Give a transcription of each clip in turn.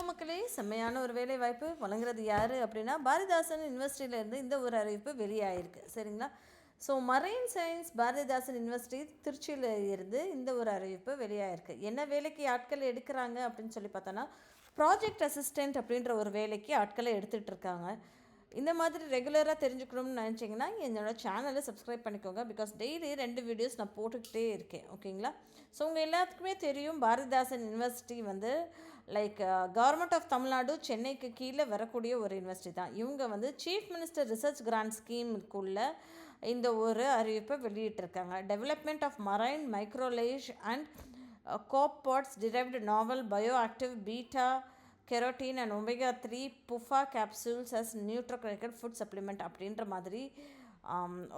மக்களே, செம்மையான ஒரு வேலை வாய்ப்பு வழங்குறது யார் அப்படின்னா பாரதிதாசன் யூனிவர்சிட்டியிலேருந்து இந்த ஒரு அறிவிப்பு வெளியாகிருக்கு. சரிங்களா? So marine science Bharathidasan university திருச்சியில் இருந்து இந்த ஒரு அறிவிப்பு வெளியாகிருக்கு. என்ன வேலைக்கு ஆட்கள் எடுக்கிறாங்க அப்படின்னு சொல்லி பார்த்தோன்னா, ப்ராஜெக்ட் அசிஸ்டண்ட் அப்படின்ற ஒரு வேலைக்கு ஆட்களை எடுத்துகிட்டு இருக்காங்க. இந்த மாதிரி ரெகுலராக தெரிஞ்சுக்கணும்னு நினச்சிங்கன்னா என்னோடய சேனலை சப்ஸ்கிரைப் பண்ணிக்கோங்க. பிகாஸ் டெய்லி 2 வீடியோஸ் நான் போட்டுக்கிட்டே இருக்கேன். ஓகேங்களா? ஸோ உங்கள் எல்லாத்துக்குமே தெரியும், பாரதிதாசன் யூனிவர்சிட்டி வந்து லைக் கவர்மெண்ட் ஆஃப் தமிழ்நாடு சென்னைக்கு கீழே வரக்கூடிய ஒரு யூனிவர்சிட்டி தான். இவங்க வந்து சீஃப் மினிஸ்டர் ரிசர்ச் கிராண்ட் ஸ்கீமுக்குள்ள இந்த ஒரு அறிவிப்பை வெளியிட்டிருக்காங்க. Development of marine microalgae and copepods derived novel bio active beta carotene and omega 3 PUFA capsules as nutraceutical food supplement அப்படின்ற மாதிரி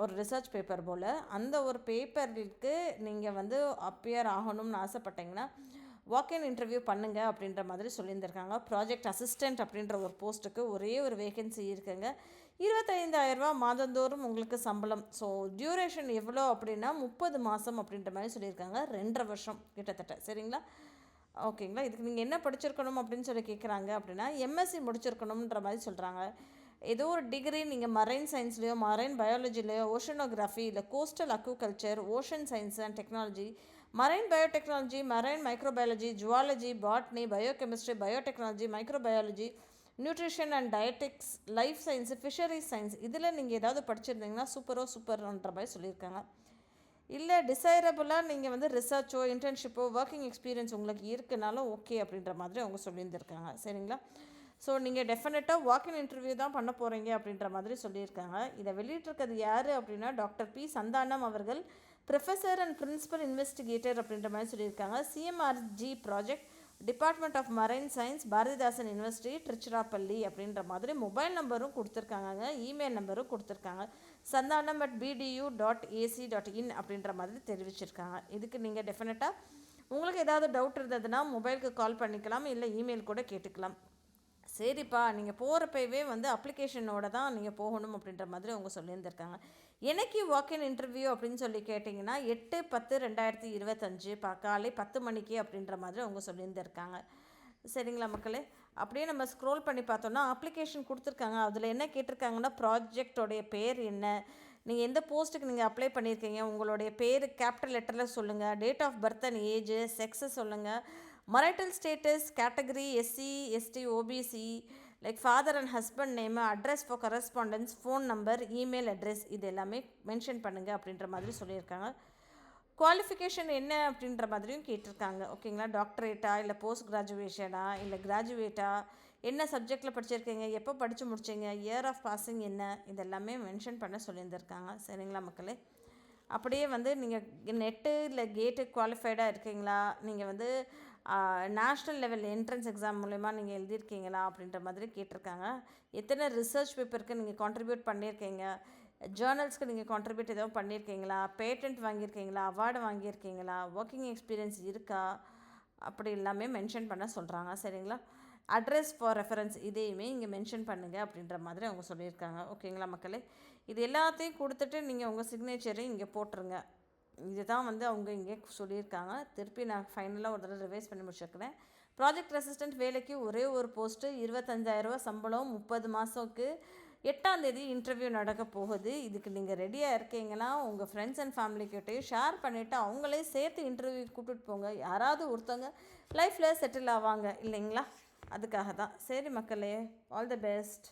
ஒரு ரிசர்ச் பேப்பர் போல். அந்த ஒரு பேப்பருக்கு நீங்கள் வந்து அப்பியர் ஆகணும்னு ஆசைப்பட்டீங்கன்னா வாக்இன் இன்டர்வியூ பண்ணுங்கள் அப்படின்ற மாதிரி சொல்லியிருந்திருக்காங்க. ப்ராஜெக்ட் அசிஸ்டண்ட் அப்படின்ற ஒரு போஸ்ட்டுக்கு ஒரே ஒரு வேகன்சி இருக்குங்க. 25,000 ரூபா மாதந்தோறும் உங்களுக்கு சம்பளம். ஸோ டியூரேஷன் எவ்வளோ அப்படின்னா 30 மாதம் அப்படின்ற மாதிரி சொல்லியிருக்காங்க. 2.5 வருஷம் கிட்டத்தட்ட. சரிங்களா? ஓகேங்களா? இதுக்கு நீங்கள் என்ன படிச்சிருக்கணும் அப்படின்னு சொல்லி கேட்குறாங்க அப்படின்னா எம்எஸ்சி முடிச்சிருக்கணுன்ற மாதிரி சொல்கிறாங்க. ஏதோ ஒரு டிகிரி நீங்கள் மரைன் சயின்ஸ்லேயோ மரைன் பயாலஜிலேயோ ஓஷனோகிராஃபி இல்லை coastal aquaculture ocean science and technology marine biotechnology marine microbiology zoology botany biochemistry biotechnology microbiology nutrition and dietetics life science fisheries science இதில் நீங்கள் ஏதாவது படிச்சிருந்தீங்கன்னா சூப்பர்ன்ற மாதிரி சொல்லியிருக்காங்க. இல்லை டிசைரபுளாக நீங்கள் வந்து ரிசர்ச்சோ இன்டர்ன்ஷிப்போ ஒர்க்கிங் எக்ஸ்பீரியன்ஸ் உங்களுக்கு இருக்குனாலும் ஓகே அப்படின்ற மாதிரி அவங்க சொல்லியிருந்திருக்காங்க. சரிங்களா? ஸோ நீங்கள் டெஃபினட்டாக வாக்கின் இன்டர்வியூ தான் பண்ண போகிறீங்க அப்படின்ற மாதிரி சொல்லியிருக்காங்க. இதை வெளியிட்டிருக்கிறது யார் அப்படின்னா டாக்டர் பி சந்தானம் அவர்கள், ப்ரொஃபஸர் அண்ட் பிரின்சிபல் இன்வெஸ்டிகேட்டர் அப்படின்ற மாதிரி சொல்லியிருக்காங்க. CMRG project department of marine science Bharathidasan university Tiruchirappalli அப்படின்ற மாதிரி மொபைல் நம்பரும் கொடுத்துருக்காங்க, இமெயில் நம்பரும் கொடுத்துருக்காங்க. sandanam@bdu.ac.in அப்படின்ற மாதிரி தெரிவிச்சிருக்காங்க. இதுக்கு நீங்கள் டெஃபினட்டாக உங்களுக்கு ஏதாவது டவுட் இருந்ததுன்னா மொபைலுக்கு கால் பண்ணிக்கலாம், இல்லை இமெயில் கூட கேட்டுக்கலாம். சரிப்பா, நீங்கள் போகிறப்பவே வந்து அப்ளிகேஷனோட தான் நீங்கள் போகணும் அப்படின்ற மாதிரி அவங்க சொல்லியிருந்திருக்காங்க. எனக்கு வாக்கின் இன்டர்வியூ அப்படின்னு சொல்லி கேட்டிங்கன்னா 8/10/2025 காலை 10 மணிக்கு அப்படின்ற மாதிரி அவங்க சொல்லியிருந்திருக்காங்க. சரிங்களா மக்களே? அப்படியே நம்ம ஸ்க்ரோல் பண்ணி பார்த்தோன்னா அப்ளிகேஷன் கொடுத்துருக்காங்க. அதில் என்ன கேட்டிருக்காங்கன்னா ப்ராஜெக்டோடைய பேர் என்ன, நீங்கள் எந்த போஸ்ட்டுக்கு நீங்கள் அப்ளை பண்ணியிருக்கீங்க, உங்களுடைய பேர் கேபிட்டல் லெட்டரில் சொல்லுங்கள், date of birth and age, செக்ஸை சொல்லுங்கள், marital status category SC ST OBC like father and husband name, address for correspondence, phone number, email address இது எல்லாமே மென்ஷன் பண்ணுங்கள் அப்படின்ற மாதிரி சொல்லியிருக்காங்க. குவாலிஃபிகேஷன் என்ன அப்படின்ற மாதிரியும் கேட்டிருக்காங்க. ஓகேங்களா? டாக்டரேட்டா இல்லை போஸ்ட் கிராஜுவேஷனா இல்லை கிராஜுவேட்டா, என்ன சப்ஜெக்டில் படிச்சிருக்கீங்க, எப்போ படித்து முடிச்சிங்க, இயர் ஆஃப் பாசிங் என்ன, இதெல்லாமே மென்ஷன் பண்ண சொல்லியிருந்திருக்காங்க. சரிங்களா மக்களே? அப்படியே வந்து நீங்கள் நெட்டு இல்லை கேட்டு குவாலிஃபைடாக இருக்கீங்களா, நீங்கள் வந்து நேஷ்னல் லெவல் என்ட்ரன்ஸ் எக்ஸாம் மூலமா நீங்கள் எழுதியிருக்கீங்களா அப்படின்ற மாதிரி கேட்டிருக்காங்க. எத்தனை ரிசர்ச் பேப்பருக்கு நீங்கள் கான்ட்ரிபியூட் பண்ணியிருக்கீங்க, ஜேர்னல்ஸ்க்கு நீங்கள் கான்ட்ரிபியூட் எதுவும் பண்ணியிருக்கீங்களா, பேட்டன்ட் வாங்கியிருக்கீங்களா, அவார்டு வாங்கியிருக்கீங்களா, ஒர்க்கிங் எக்ஸ்பீரியன்ஸ் இருக்கா, அப்படி எல்லாமே மென்ஷன் பண்ண சொல்கிறாங்க. சரிங்களா? அட்ரஸ் ஃபார் ரெஃபரன்ஸ் இதையுமே இங்கே மென்ஷன் பண்ணுங்கள் அப்படின்ற மாதிரி அவங்க சொல்லியிருக்காங்க. ஓகேங்களா மக்களே? இது எல்லாத்தையும் கொடுத்துட்டு நீங்கள் உங்கள் சிக்னேச்சரையும் இங்கே போட்டுருங்க. இதுதான் வந்து அவங்க இங்கே சொல்லியிருக்காங்க. திருப்பி நான் ஃபைனலாக ஒரு தடவை ரிவைஸ் பண்ணி முடிச்சிருக்கிறேன். ப்ராஜெக்ட் அசிஸ்டண்ட் வேலைக்கு ஒரே ஒரு போஸ்ட்டு, 25,000 ரூபா சம்பளம், 30 மாதத்துக்கு, 8ஆம் தேதி இன்டர்வியூ நடக்க போகுது. இதுக்கு நீங்கள் ரெடியாக இருக்கீங்கன்னா உங்கள் ஃப்ரெண்ட்ஸ் அண்ட் ஃபேமிலிக்கிட்டையும் ஷேர் பண்ணிவிட்டு அவங்களே சேர்த்து இன்டர்வியூ கூப்பிட்டுட்டு போங்க. யாராவது ஒருத்தவங்க லைஃப்பில் செட்டில் ஆவாங்க இல்லைங்களா? அதுக்காக தான். சரி மக்களே, ஆல் தி பெஸ்ட்.